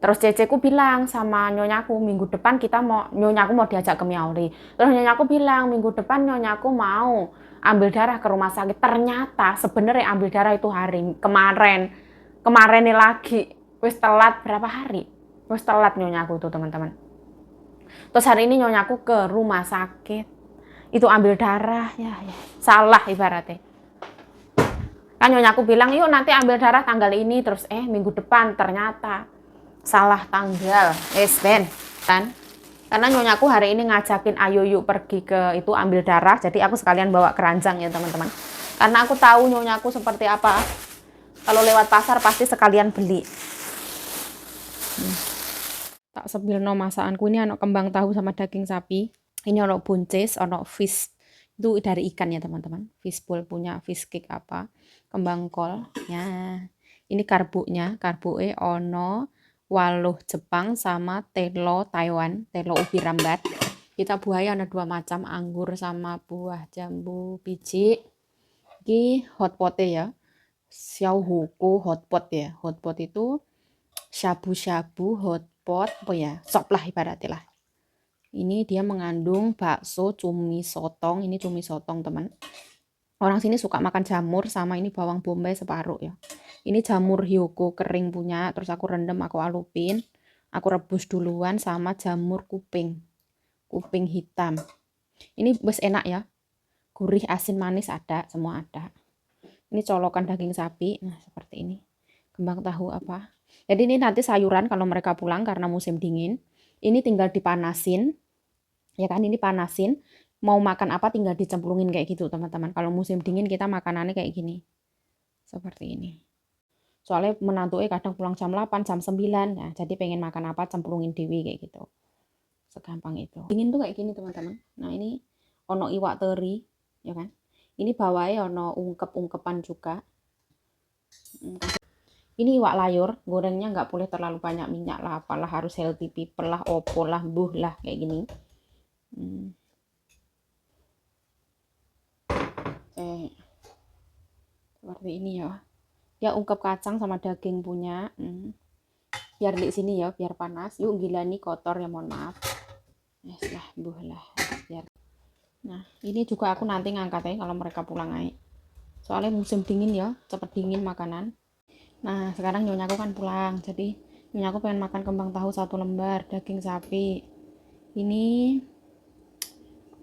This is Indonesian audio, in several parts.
Terus ceceku bilang sama nyonyaku, minggu depan nyonyaku mau diajak ke Miauri. Terus nyonyaku bilang, minggu depan nyonyaku mau ambil darah ke rumah sakit. Ternyata sebenarnya ambil darah itu hari kemarin. Kemarin nih lagi. Wis telat berapa hari? Wis telat nyonyaku tuh teman-teman. Terus hari ini nyonyaku ke rumah sakit. Itu ambil darah, ya. Salah ibaratnya. Kan nyonyaku bilang, yuk nanti ambil darah tanggal ini. Terus minggu depan ternyata salah tanggal, Ben, kan? Karena nyonyaku hari ini ngajakin ayo yuk pergi ke itu ambil darah, jadi aku sekalian bawa keranjang ya teman-teman. Karena aku tahu nyonyaku seperti apa. Kalau lewat pasar pasti sekalian beli. Tak sebilno masakanku ini ono kembang tahu sama daging sapi. Ini ono buncis, ono fish. Itu dari ikan ya teman-teman. Fishbowl punya fish cake apa? Kembang kol. Ya. Ini karbuknya, karbuke ono waluh Jepang sama telo Taiwan, telo ubi rambat. Kita buahnya ada 2 macam, anggur sama buah jambu biji. Ini hotpot ya, xiaohuku hotpot ya. Hotpot itu shabu-shabu hotpot, apa ya, sop lah ibaratnya lah. Ini dia mengandung bakso cumi sotong, ini cumi sotong teman. Orang sini suka makan jamur sama ini bawang bombay separuh ya. Ini jamur hyoko kering punya, terus aku rendam, aku alupin, aku rebus duluan sama jamur kuping hitam. Ini bes enak ya, gurih, asin, manis ada, semua ada. Ini colokan daging sapi, nah seperti ini. Kembang tahu apa? Jadi ini nanti sayuran kalau mereka pulang karena musim dingin. Ini tinggal dipanasin, ya kan? Ini panasin. Mau makan apa tinggal dicemplungin kayak gitu teman-teman. Kalau musim dingin kita makanannya kayak gini, seperti ini. Soalnya menantunya kadang pulang jam 8, jam 9, nah jadi pengen makan apa cemplungin dewi kayak gitu. Segampang itu. Dingin tuh kayak gini teman-teman. Nah ini ono iwak teri, ya kan? Ini bawahnya ono ungkep-ungkepan juga. Ini iwak layur, gorengnya nggak boleh terlalu banyak minyak lah, apalah harus healthy people lah, opo lah, buh lah kayak gini. Seperti ini ya. Ya ungkep kacang sama daging punya. Biar di sini ya, biar panas. Yuk gila nih kotor ya, mohon maaf. Yes lah, buh lah. Biar. Nah, ini juga aku nanti ngangkat ya kalau mereka pulang aja. Soalnya musim dingin ya, cepet dingin makanan. Nah, sekarang nyonyaku kan pulang. Jadi nyonyaku pengen makan kembang tahu 1 lembar, daging sapi. Ini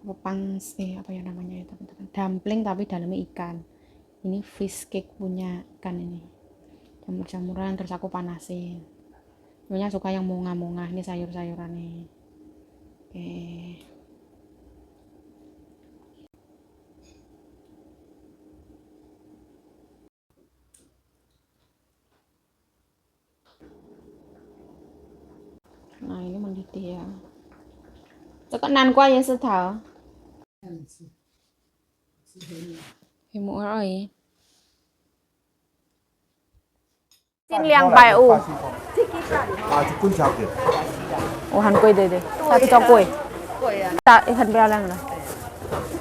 apa ya namanya ya teman-teman? Dumpling tapi dalamnya ikan. Ini fish cake punya ikan ini, jamur-jamuran, terus aku panasin. Nyonya suka yang munga-munga, ini sayur-sayuran nih. Oke. Nah ini mendidih ya. Tekan nan qua ya sư thảo. Thì mỗi rồi. Xin liang bài u. quân chào kìa. Ồ hàn quê đây. Sao cho quê? Ta hình bèo lang này.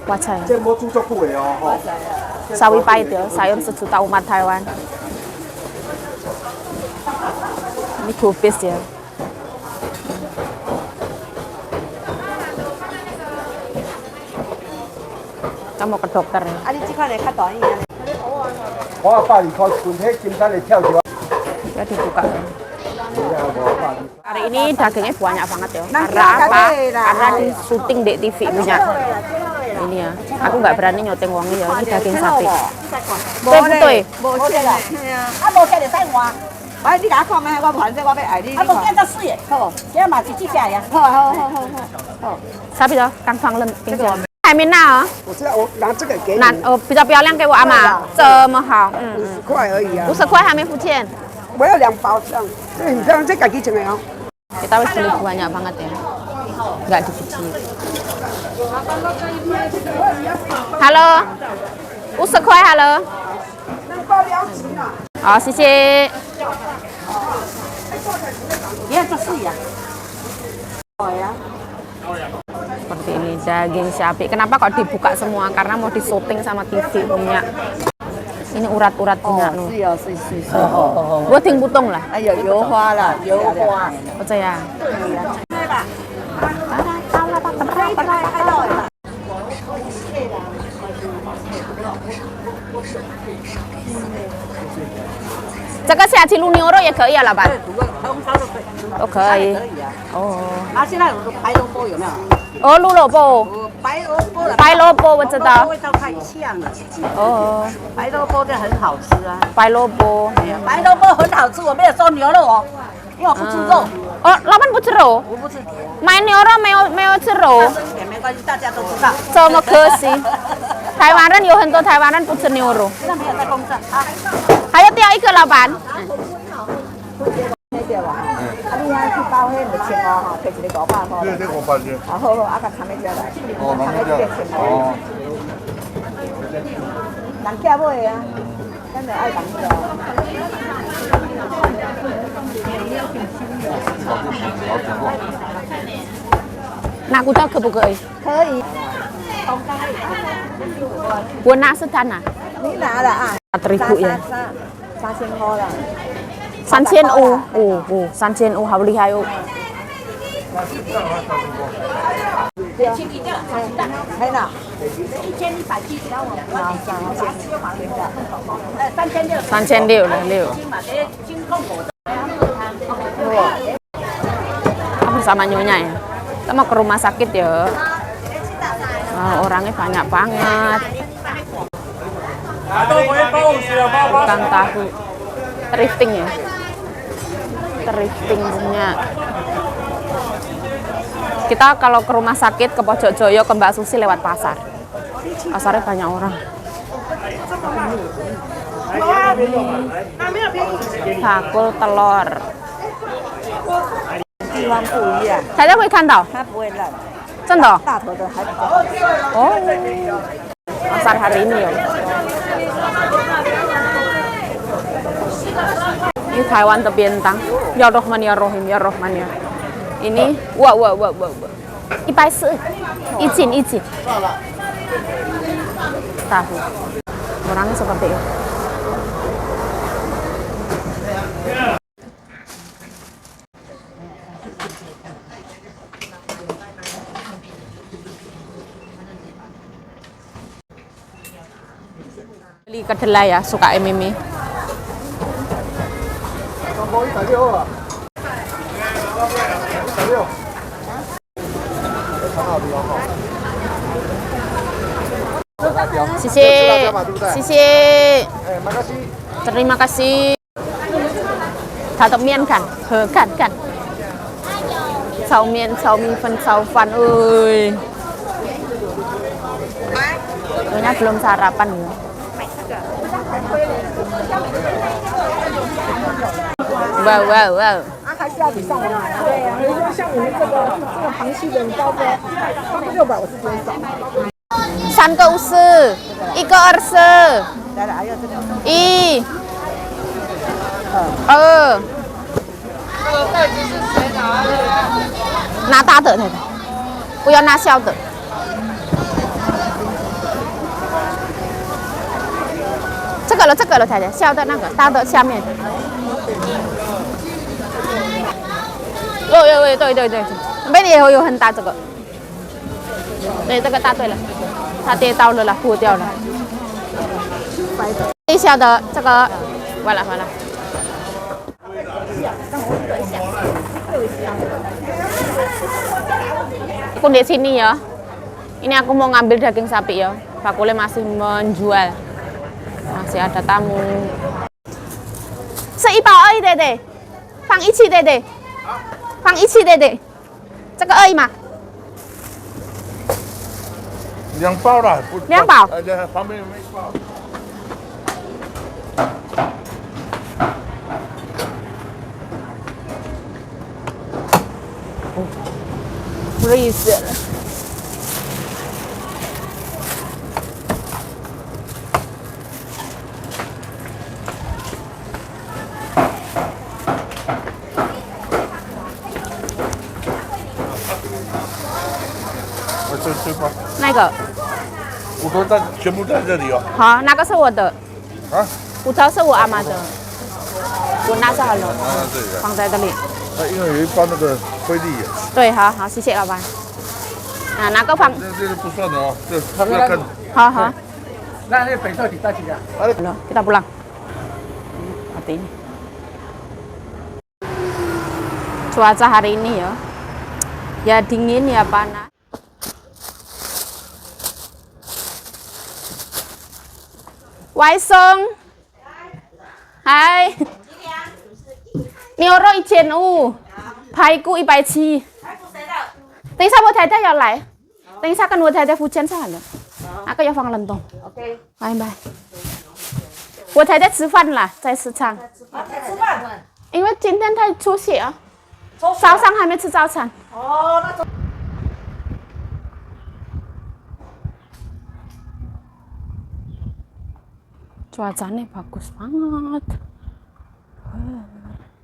Quá trời. Trên một chú cho quỷ họ. Sao đi bay tiểu, sayur sejuta umat Taiwan. Ini kubis ya. Kita mau ke dokter ya. Có ba đi coi cuốn hết kim山để theo chưa? Ya dibuka. Hari ini dagingnya banyak banget ya. Karena apa? Karena di syuting di TV punya. Ini ya. Aku nggak berani nyoteng uangnya ya. Ini daging sapi. Tôi betul.你打看咩？我盘这我要爱你。我见到水，好，这嘛是几只呀？好。Sapi đó, căn phòng lên冰箱。海绵呐？我拿这个给你。比较漂亮，给我阿妈，这么好，50块而已啊。50块还没付钱。我要2包这样，你这样这改几钱呀？Kita harus beli banyak banget ya, nggak dikecil. Halo, 50块，halo。好，谢谢。Seperti ini daging sapi. Kenapa kok dibuka semua? Karena mau disuting sama TV punya. Ini urat-urat punya lu. 是哦，是哦。 Buating butong lah. 哎，有油花了，油花。 Percaya. 这个下去卤牛肉也可以啊，老板。都可以。哦。啊，现在有白萝卜有没有？哦，卤萝卜。白萝卜了。白萝卜我知道。味道太呛了。哦。白萝卜这很好吃啊。白萝卜。白萝卜很好吃，我没有说牛肉哦，因为我不吃肉。哦，老板不吃肉？我不吃。买牛肉没有吃肉。也没关系，大家都知道。这么可惜。台湾人有很多台湾人不吃牛肉。现在没有在公证啊。还要掉一个，老板。那个吧，啊，你遐去包迄就千五吼，摕一个500块。这500只。啊，好好，啊，甲参迄只来，哦，参迄只千五。哦。人客买的啊，咱就爱人个。拿骨头可不可以？可以。我拿是单啊。你拿了啊？3.000ya. 3000块了。3000U. Oh, 3000 U 好厉害哦。还呢？1100只我。啊3,600了6。Apa sama nyonya ya? Kita mau ke rumah sakit ya. Orangnya banyak banget. Tukang tahu. Thrifting ya. Thrifting punya. Kita kalau ke rumah sakit ke Pojokjoyo ke Mbak Susi lewat pasar. Pasarnya banyak orang. Bakul telur. 地方不一样，大家会看到，它不会烂。真的。大头的还比较好。Oh, pasar hari ini ya. Ini Taiwan terbentang. Ya Rahman ya Rahim ya Rahman ya. Ini wah. 140. Izin. Tahu. Orangnya seperti itu. Beli kedelai ya, suka Mimi. Sisi. Terima kasih. Satu miên kan, kan. Sao miên, sao mi phân, sao fan ơi. Soalnya belum sarapan ya. Wow. 啊，还是要比上网买啊。对呀，比如说像你们这个螃蟹的，你包个600，我是觉得少。3个50, 1个20. 来了，还有这个。1。这个袋子是谁拿的？拿大的，不要拿小的。这个了，太太，小的那个，大的下面。对，那边也有很大这个。对，这个答对了，它跌倒了啦，破掉了。最小的这个，完了。Aku di sini ya. Ini aku mau ngambil daging sapi ya. Bakulnya masih menjual. Masih ada tamu. 是120对对，放一起对对，放一起对对，这个2嘛2包了。2包。旁边有没有1包？ freeze 了。这包。那个？我都全部在这里哦。好，那个是我的。啊，骨头是我阿妈的，我拿着好了，啊，这个，放在这里。因为有一包那个菲力眼，对，好好，谢谢老板。啊，哪个放？这个不算的哦，这要看。好好。那粉色底大几啊？Halo, kita pulang. Mati ini. Cuaca hari ini ya, ya dingin ya panas. Wai Song, hai. Nhiều rồi chuyện u, phải cụ bài chi. Tính sao bố thầy thế giờ lại? Tính sao cần bố thầy thế phụ chân sao hả? Aku要放冷冻。OK。拜拜。我才在吃饭啦，在市场。吃饭。因为今天太出血啊，早上还没吃早餐。哦，那。Cuacanya bagus banget.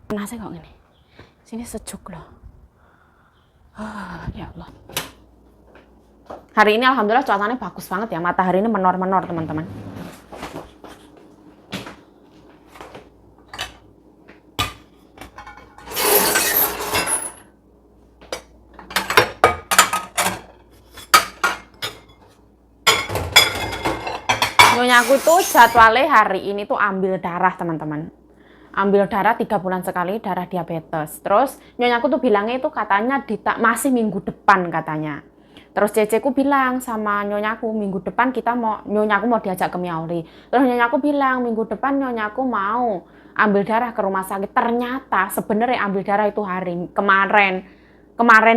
Panasnya kok gini. Sini sejuk loh. Ya Allah. Hari ini alhamdulillah cuacanya bagus banget ya. Matahari ini menor-menor teman-teman. Nyonya aku tuh jadwalnya hari ini tuh ambil darah teman-teman. Ambil darah 3 bulan sekali, darah diabetes. Terus nyonya aku tuh bilangnya itu katanya masih minggu depan katanya. Terus ceceku bilang sama nyonyaku minggu depan nyonyaku mau diajak ke Miauri. Terus nyonyaku bilang minggu depan nyonyaku mau ambil darah ke rumah sakit. Ternyata sebenarnya ambil darah itu hari kemarin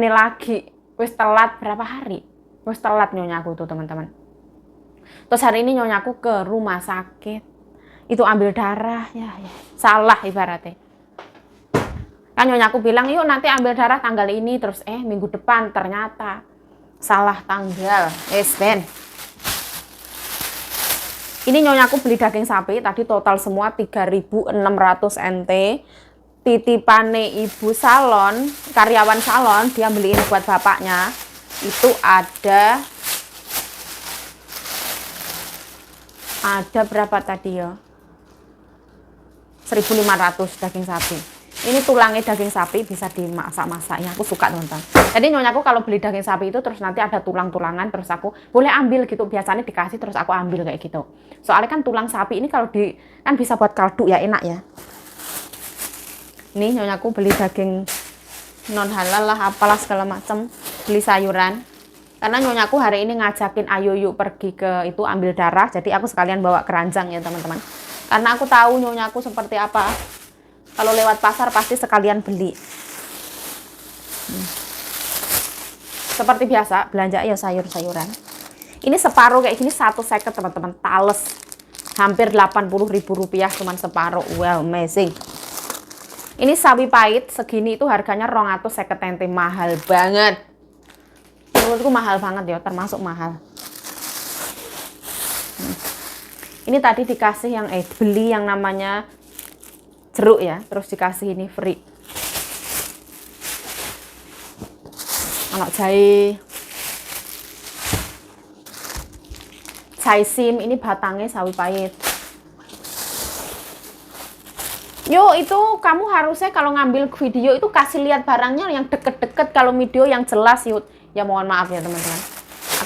ini lagi. Wis telat berapa hari? Wis telat nyonyaku tuh teman-teman. Terus hari ini nyonyaku ke rumah sakit. Itu ambil darah ya. Salah ibaratnya. Kan nyonyaku bilang yuk nanti ambil darah tanggal ini. Terus minggu depan ternyata salah tanggal. Ben. Ini nyonyaku beli daging sapi tadi total semua 3.600 NT. Titipane ibu salon, karyawan salon, dia beliin buat bapaknya. Itu ada berapa tadi ya? 1.500 daging sapi. Ini tulangnya daging sapi bisa dimasak-masaknya. Aku suka teman-teman. Jadi nyonyaku kalau beli daging sapi itu terus nanti ada tulang-tulangan terus aku boleh ambil gitu. Biasanya dikasih terus aku ambil kayak gitu. Soalnya kan tulang sapi ini kalau kan bisa buat kaldu ya, enak ya. Ini nyonyaku beli daging non halal lah, apalah segala macam. Beli sayuran. Karena nyonyaku hari ini ngajakin ayo yuk pergi ke itu ambil darah. Jadi aku sekalian bawa keranjang ya teman-teman. Karena aku tahu nyonyaku seperti apa. Kalau lewat pasar pasti sekalian beli. Seperti biasa belanja ya sayur-sayuran. Ini separuh kayak gini 1 seket teman-teman. Tales. Hampir Rp80.000 cuman separuh. Wow, amazing. Ini sawi pahit segini itu harganya 250 NT. Mahal banget. Menurutku mahal banget ya, termasuk mahal. Ini tadi dikasih yang beli yang namanya jeruk ya, terus dikasih ini free. Anak jahe sim, ini batangnya sawi pahit. Yo, itu kamu harusnya kalau ngambil video itu kasih lihat barangnya yang deket-deket, kalau video yang jelas yuk. Ya mohon maaf ya teman-teman.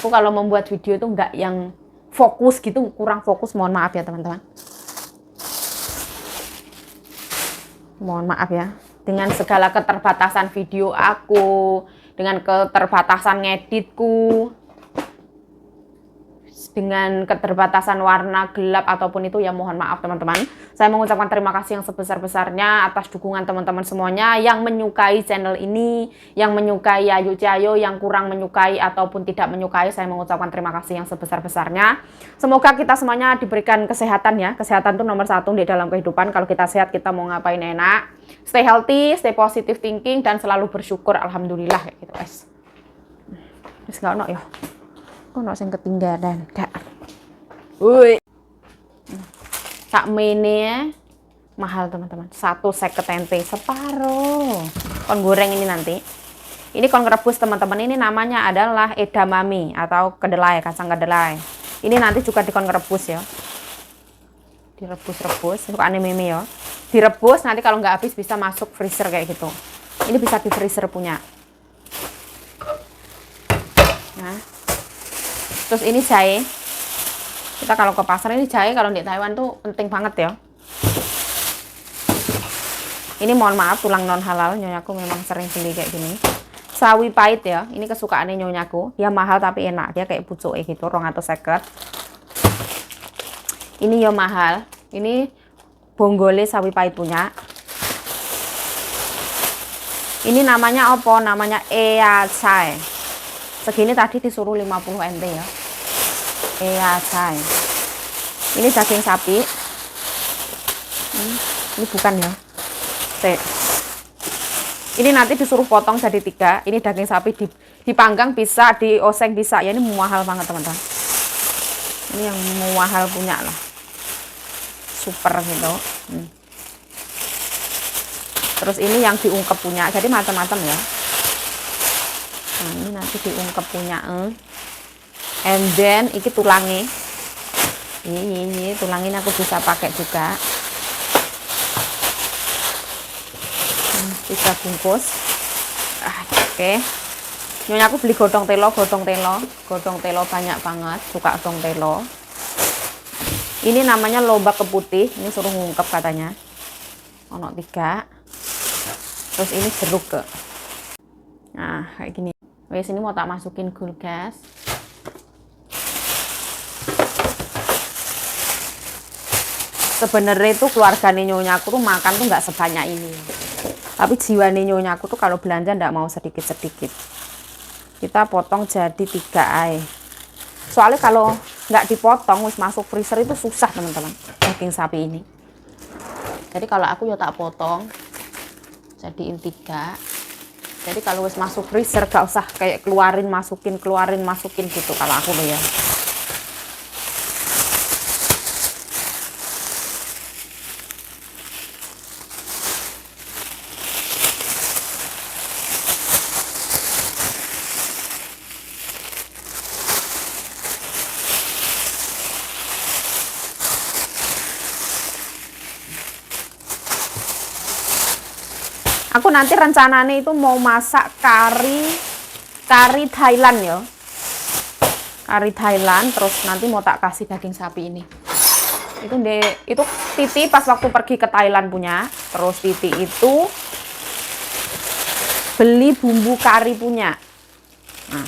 Aku kalau membuat video itu nggak yang fokus gitu, kurang fokus, mohon maaf ya teman-teman. Mohon maaf ya. Dengan segala keterbatasan video aku, dengan keterbatasan ngeditku, dengan keterbatasan warna gelap ataupun itu ya mohon maaf teman-teman. Saya mengucapkan terima kasih yang sebesar-besarnya atas dukungan teman-teman semuanya yang menyukai channel ini, yang menyukai Ayu Ciayo, yang kurang menyukai ataupun tidak menyukai, saya mengucapkan terima kasih yang sebesar-besarnya. Semoga kita semuanya diberikan kesehatan ya. Kesehatan itu nomor 1 di dalam kehidupan. Kalau kita sehat kita mau ngapain enak. Stay healthy, stay positive thinking dan selalu bersyukur, alhamdulillah kayak gitu guys. Wis gak ono ya. Kok sing ketinggalan gak. Woi. Tak mene mahal teman-teman. 1 seket NT separuh. Kon goreng ini nanti. Ini kon rebus teman-teman. Ini namanya adalah edamame atau kedelai, kacang kedelai. Ini nanti juga dikon rebus ya. direbus-rebus, suka meme ya. Direbus, nanti kalau nggak habis bisa masuk freezer kayak gitu. Ini bisa di freezer punya. Nah, terus ini jahe. Kita kalau ke pasar ini jahe kalau di Taiwan tuh penting banget ya. Ini mohon maaf tulang non halal, nyonyaku memang sering beli kayak gini. Sawi pahit ya, ini kesukaannya nyonyaku. Dia mahal tapi enak, dia kayak pucuk gitu, 250. Ini ya mahal, ini bonggole sawi pahit punya. Ini namanya apa? Namanya ea chai. Segini tadi disuruh 50 NT ya. Ea chai. Ini daging sapi. Ini bukan ya. Ini nanti disuruh potong jadi 3. Ini daging sapi dipanggang bisa, dioseng bisa. Ya ini mahal banget teman-teman. Ini yang mahal punya lah. Super gitu. Terus ini yang diungkep punya. Jadi macam-macam ya. Nah, ini nanti diungkep punya. And then iki tulangnya. Ini tulangnya aku bisa pakai juga. Bisa bungkus. Oke. Nyonya aku beli godong telo banyak banget, suka godong telo. Ini namanya lobak keputih, ini suruh ngungkep katanya. Ono 3. Terus ini jeruk ke. Nah, kayak gini. Wes ini mau tak masukin kulkas. Sebenarnya itu keluarga nyonya aku tuh makan tuh nggak sebanyak ini. Tapi jiwa nyonya aku tuh kalau belanja nggak mau sedikit-sedikit. Kita potong jadi 3 ay. Soalnya kalau nggak dipotong, wis masuk freezer itu susah teman-teman. Daging sapi ini. Jadi kalau aku ya tak potong, jadiin 3. Jadi kalau wis masuk freezer gak usah kayak keluarin masukin gitu kalau aku loh ya. Aku nanti rencananya itu mau masak kari Thailand ya. Kari Thailand, terus nanti mau tak kasih daging sapi ini. Itu Titi pas waktu pergi ke Thailand punya. Terus Titi itu beli bumbu kari punya. Nah,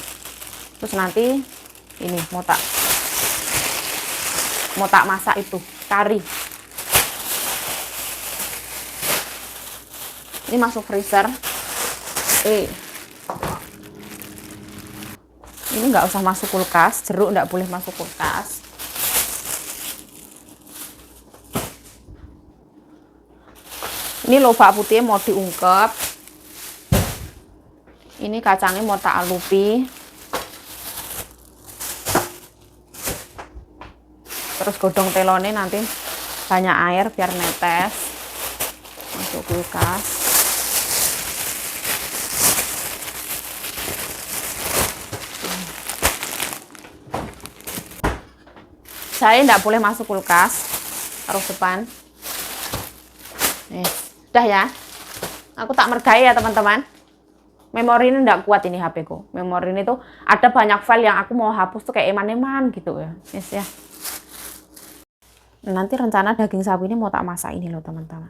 terus nanti ini mau tak masak itu kari. Ini masuk freezer. Ini nggak usah masuk kulkas, jeruk nggak boleh masuk kulkas. Ini lobak putih mau diungkep. Ini kacangnya mau tak alupi. Terus godong telone nanti banyak air biar netes. Masuk kulkas. Saya tidak boleh masuk kulkas, taruh depan. Udah ya. Aku tak mergai ya teman-teman. Memori ini tidak kuat ini HP ku. Memori ini tuh ada banyak file yang aku mau hapus tuh kayak eman-eman gitu ya. Yes ya. Nanti rencana daging sapi ini mau tak masak ini loh teman-teman.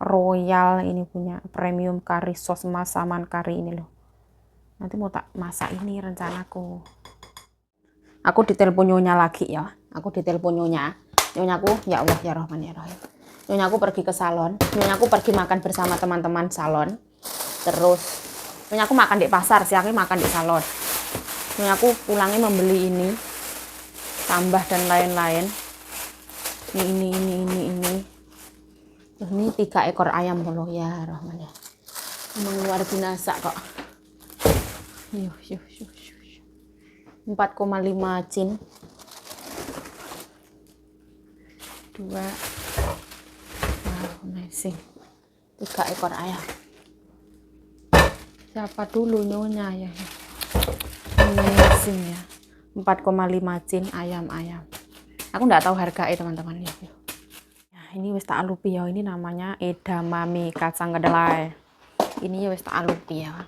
Royal ini punya premium curry sauce masaman curry ini loh. Nanti mau tak masak ini rencanaku. Aku ditelepon nyonya lagi ya. Aku ditelepon Nyonyaku, ya Allah ya Rahman ya Rahim. Nyonyaku pergi ke salon. Nyonyaku pergi makan bersama teman-teman salon. Terus Nyonyaku makan di pasar, siangnya makan di salon. Nyonyaku pulangnya membeli ini, tambah dan lain-lain. Ini. Terus ini 3 ekor ayam loh ya Rahman ya. Emang luar biasa kok. 4,5 cin. 2. Wow, amazing. 3 ekor ayam. Siapa dulu nyonya ya? Amazing ya. 4,5 cin ayam. Aku nggak tahu harganya teman-teman ya. ini wis tak alupi ya. Ini namanya edamame kacang kedelai. Ini ya wis tak alupi ya.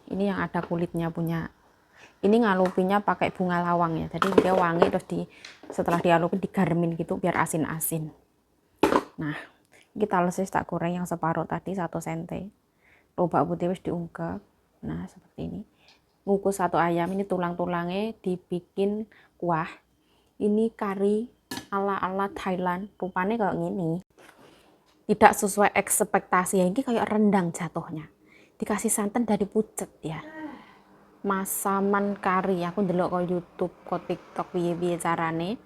Ini yang ada kulitnya punya. Ini ngalupinya pakai bunga lawang ya. Jadi dia wangi, terus setelah dialupi digaremin gitu biar asin-asin. Nah, kita lesis tak goreng yang separuh tadi 1 cm. Lobak putih wis diungkep. Nah, seperti ini. Ngukus 1 ayam, ini tulang-tulangnya dibikin kuah. Ini kari ala-ala Thailand, rupanya kayak gini. Tidak sesuai ekspektasi ya, ini kayak rendang jatuhnya. Dikasih santan dari pucet ya. Masaman kari, aku ndelok kok YouTube, kok TikTok piye-piye carane.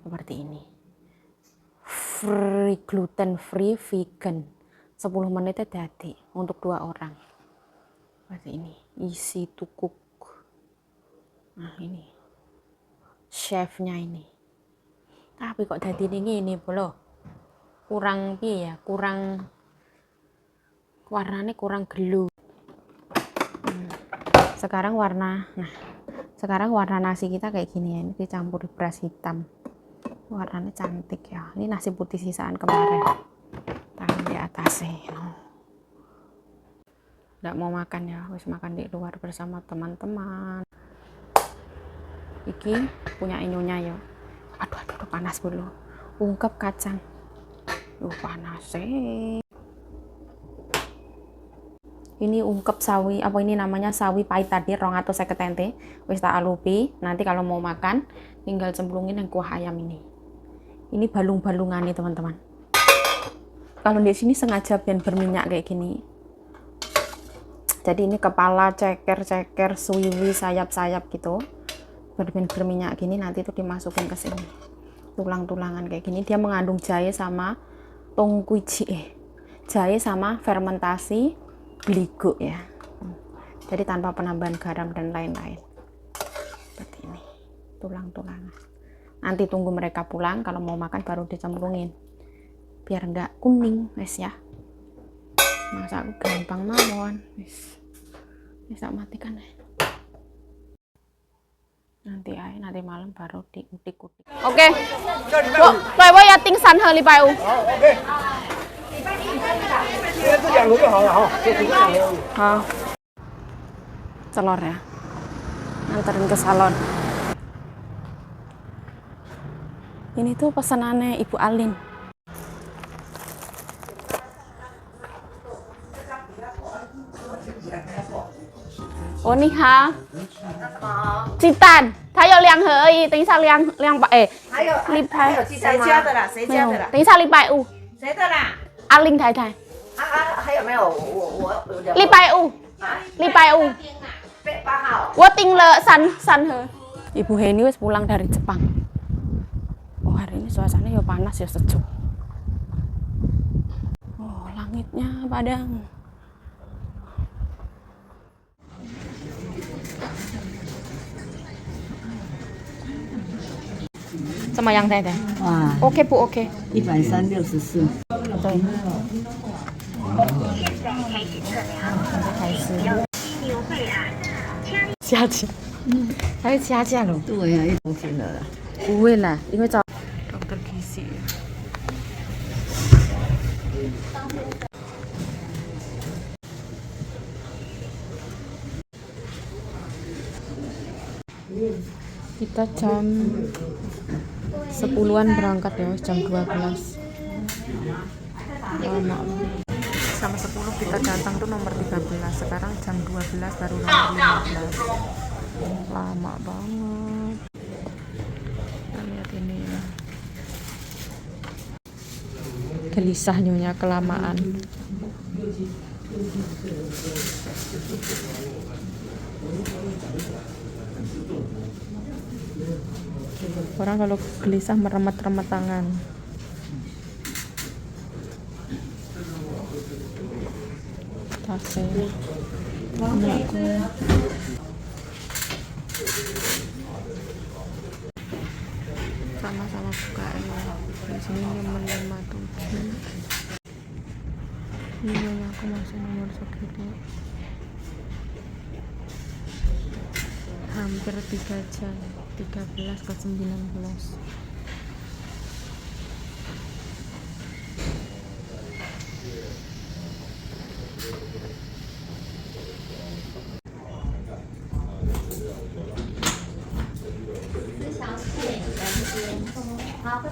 Seperti ini. Free gluten free vegan. 10 menitnya jadi untuk 2 orang. Seperti ini. Isi tukuk. Nah, ini. Chefnya ini. Tapi kok jadi ini loh. Kurang piye ya, kurang warnanya kurang glow. Sekarang warna nasi kita kayak gini ya, ini dicampur beras hitam. Warnanya cantik ya. Ini nasi putih sisaan kemarin. Taruh di atasnya. Nggak mau makan ya, wis makan di luar bersama teman-teman. Iki punya inyonya ya. Aduh panas dulu. Ungkep kacang. Panas sih. Ini ungkep sawi, apa ini namanya sawi pahit tadi 250 cm. Wis tak alupi. Nanti kalau mau makan tinggal cemplungin yang kuah ayam ini. Ini balung-balungan nih teman-teman. Kalau di sini sengaja biar berminyak kayak gini. Jadi ini kepala, ceker, suwiwi, sayap-sayap gitu. Berminyak gini, nanti itu dimasukin ke sini. Tulang-tulangan kayak gini. Dia mengandung jahe sama jahe sama fermentasi gligo ya. Jadi tanpa penambahan garam dan lain-lain. Seperti ini. Tulang-tulangan. Nanti tunggu mereka pulang, kalau mau makan baru dicemplungin. Biar enggak kuning, wes ya. Masa aku gampang mawon, wes. Wes tak matikan ya. Nanti malam baru diutik-utik. Oke. Wo ya ting san he li bai u. OK。这2个就好了哈，这2个。 Telur ya. Nganterin ke salon. Ini tuh pesanannya Ibu Alin. Oh ni ha.鸡蛋，它有2盒而已，等一下200还有礼拜谁家的啦？谁家的啦？等一下150。谁的啦？阿玲太太。还有没有？我150。8号。我订了3盒。Ibu Heni wis pulang dari Jepang. Oh, hari ini suasananya ya panas ya sejuk. Oh, langitnya padang. Sama yang tadi. Wah Oke Bu, oke. 134。对。开始。加价。还有加价咯？对呀，1公斤了啦。不会啦，因为找 dokter gizi. Kita jam 10-an berangkat ya, jam 12. Lama. Sama 10 kita datang tuh nomor 13. Sekarang jam 12 baru nomor 15. Lama banget. Kita lihat ini ya. Gelisah nyonya kelamaan. Orang kalau gelisah meremet-remet tangan. Tasnya anakku. Sama-sama bukaan ya. Di sini 557. Ini aku masih nomor segitu. Hampir 3 jam. 13 ke 19. Dokter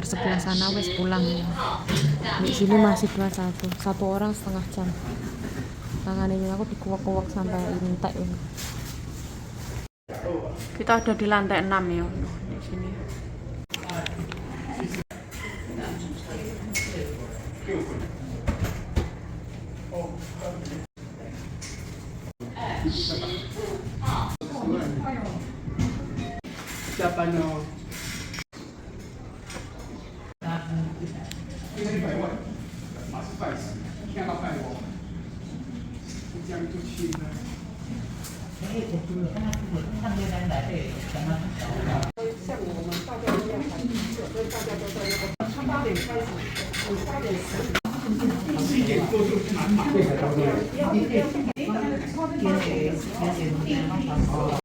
sebelah sana wes pulang ya. Di sini masih 21, satu orang setengah jam. Tangan ini aku dikuak-kuak sampai intek ini. Kita ada di lantai 6 ya di sini.